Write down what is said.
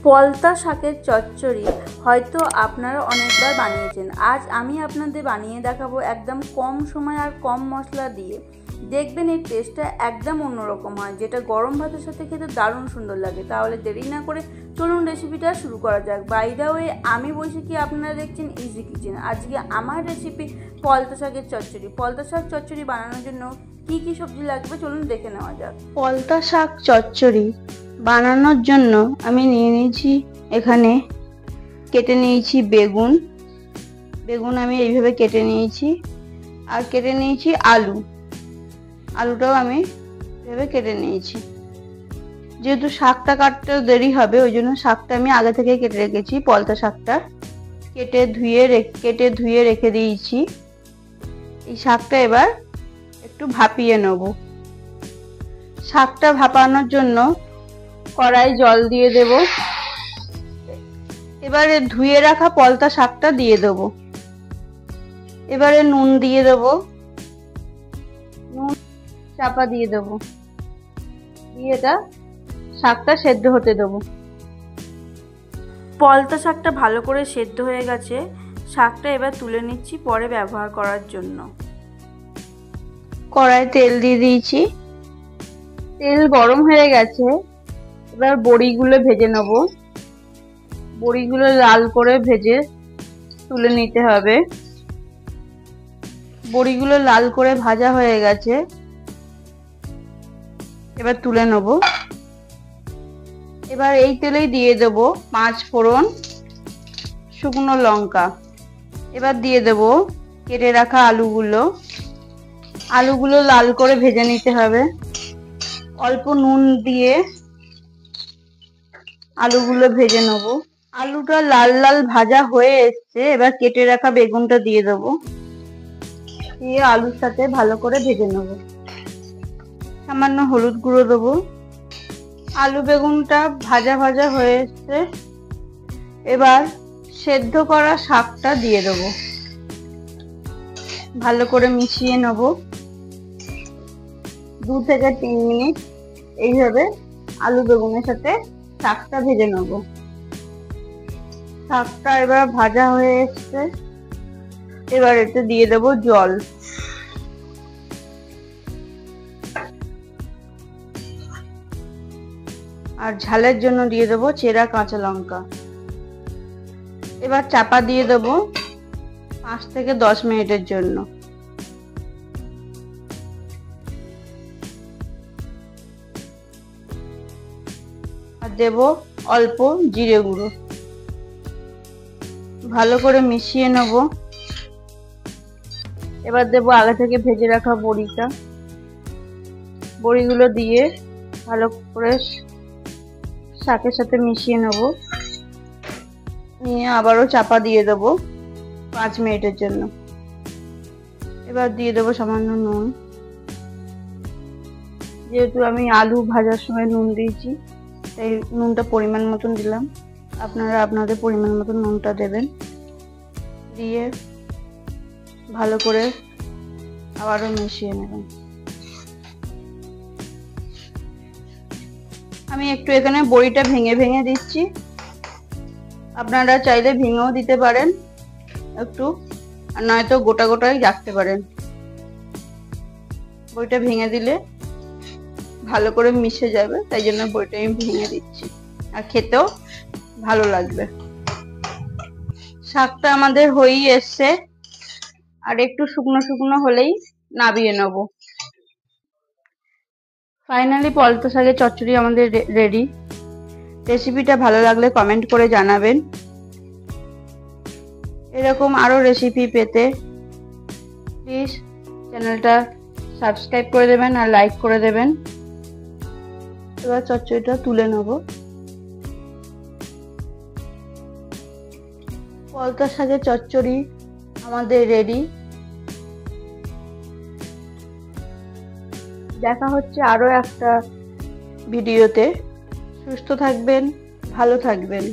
পলতা শাকের চচ্চড়ি হয়তো আপনারা অনেকবার বানিয়েছেন। আজ আমি আপনাদের বানিয়ে দেখাবো একদম কম সময় আর কম মশলা দিয়ে। দেখবেন এর টেস্টটা একদম অন্যরকম হয়, যেটা গরম ভাতের সাথে খেতে দারুণ সুন্দর লাগে। তাহলে দেরি না করে চলুন রেসিপিটা শুরু করা যাক। বাই দ্য ওয়ে, আমি বৈশাখী, আপনারা দেখছেন ইজি কিচেন। আজকে আমার রেসিপি পলতা শাকের চচ্চড়ি। পলতা শাক চচ্চড়ি বানানোর জন্য কি কি সবজি লাগবে চলুন দেখে নেওয়া যাক। পলতা শাক চচ্চড়ি বানানোর জন্য আমি নিয়ে নিয়েছি, এখানে কেটে নিয়েছি বেগুন আমি এইভাবে কেটে নিয়েছি, আর কেটে নিয়েছি আলুটাও আমি এইভাবে কেটে নিয়েছি। যেহেতু শাকটা কাটতে দেরি হবে, ওই জন্য শাকটা আমি আগে থেকে কেটে রেখেছি। পলতা শাকটা কেটে ধুয়ে রেখে দিয়েছি। এই শাকটা এবার একটু ভাপিয়ে নেব। শাকটা ভাপানোর জন্য কড়াই জল দিয়ে দেব। এবারে ধুয়ে রাখা পলতা শাকটা দিয়ে দেব। এবারে নুন দিয়ে দেব, নুন চাপা দিয়ে দেব, দিয়ে এটা শাকটা সেদ্ধ হতে দেব। পলতা শাকটা ভালো করে সেদ্ধ হয়ে গেছে। শাকটা এবার তুলে নিচ্ছি পরে ব্যবহার করার জন্য। কড়াই তেল দিয়ে দিয়েছি, তেল গরম হয়ে গেছে। এবার বড়িগুলো ভেজে নেব। বড়িগুলো লাল করে ভেজে তুলে নিতে হবে। বড়িগুলো লাল করে ভাজা হয়ে গেছে, এবার তুলে নেব। এবার এই তেলেই দিয়ে দেব 5 ফোড়ন, শুকনো লঙ্কা। এবার দিয়ে দেব কেটে রাখা আলুগুলো লাল করে ভেজে নিতে হবে। অল্প নুন দিয়ে আলুগুলো ভেজে নেব। আলুটা লাল লাল ভাজা হয়ে এসছে। এবার কেটে রাখা বেগুনটা দিয়ে দেব, দিয়ে আলুর সাথে ভালো করে ভেজে নেব। সামান্য হলুদ গুঁড়ো দেবো। আলু বেগুনটা ভাজা ভাজা হয়ে এসছে। এবার সেদ্ধ করা শাকটা দিয়ে দেব, ভালো করে মিশিয়ে নেব। 2 থেকে 3 মিনিট এইভাবে আলু বেগুনের সাথে শাকটা ভেজে নেব। শাকটা এবার ভাজা হয়ে এসছে। এবার এতে দিয়ে দেব জল। আর ঝালের জন্য দিয়ে দেব চেরা কাঁচা লঙ্কা। এবার চাপা দিয়ে দেব 5 থেকে 10 মিনিটের জন্য। আর দেব অল্প জিরে গুঁড়ো। ভালো করে মিশিয়ে নেব। এবার দেব আগে থেকে ভেজে রাখা বড়িগুলো দিয়ে ভালো করে শাকের সাথে মিশিয়ে নেব। নিয়ে আবারও চাপা দিয়ে দেব 5 মিনিটের জন্য। এবার দিয়ে দেব সামান্য নুন। যেহেতু আমি আলু ভাজার সময় নুন দিয়েছি, তাই নুনটা পরিমাণ মতন দিলাম। আপনারা আপনাদের পরিমাণ মতন নুনটা দেবেন। দিয়ে ভালো করে আবারও মিশিয়ে নেবেন। আমি একটু এখানে বড়িটা ভেঙে দিচ্ছি। আপনারা চাইলে ভেঙেও দিতে পারেন একটু, আর নয়তো গোটাই রাখতে পারেন। বড়িটা ভেঙে দিলে ভালো করে মিশে যাবে, তাই জন্য বড়িটা আমি ভেঙে দিচ্ছি, আর খেতেও ভালো লাগবে। শাকটা আমাদের হয়েই এসছে, আর একটু শুকনো হলেই নামিয়ে নেব। ফাইনালি পলতা শাকের চচ্চড়ি আমাদের রেডি। রেসিপিটা ভালো লাগলে কমেন্ট করে জানাবেন। এরকম আরো রেসিপি পেতে প্লিজ চ্যানেলটা সাবস্ক্রাইব করে দেবেন আর লাইক করে দেবেন। এবার চচ্চড়িটা তুলে নেব। পলতা শাকের চচ্চড়ি আমাদের রেডি। দেখা হচ্ছে আরো একটা ভিডিওতে। সুস্থ থাকবেন, ভালো থাকবেন।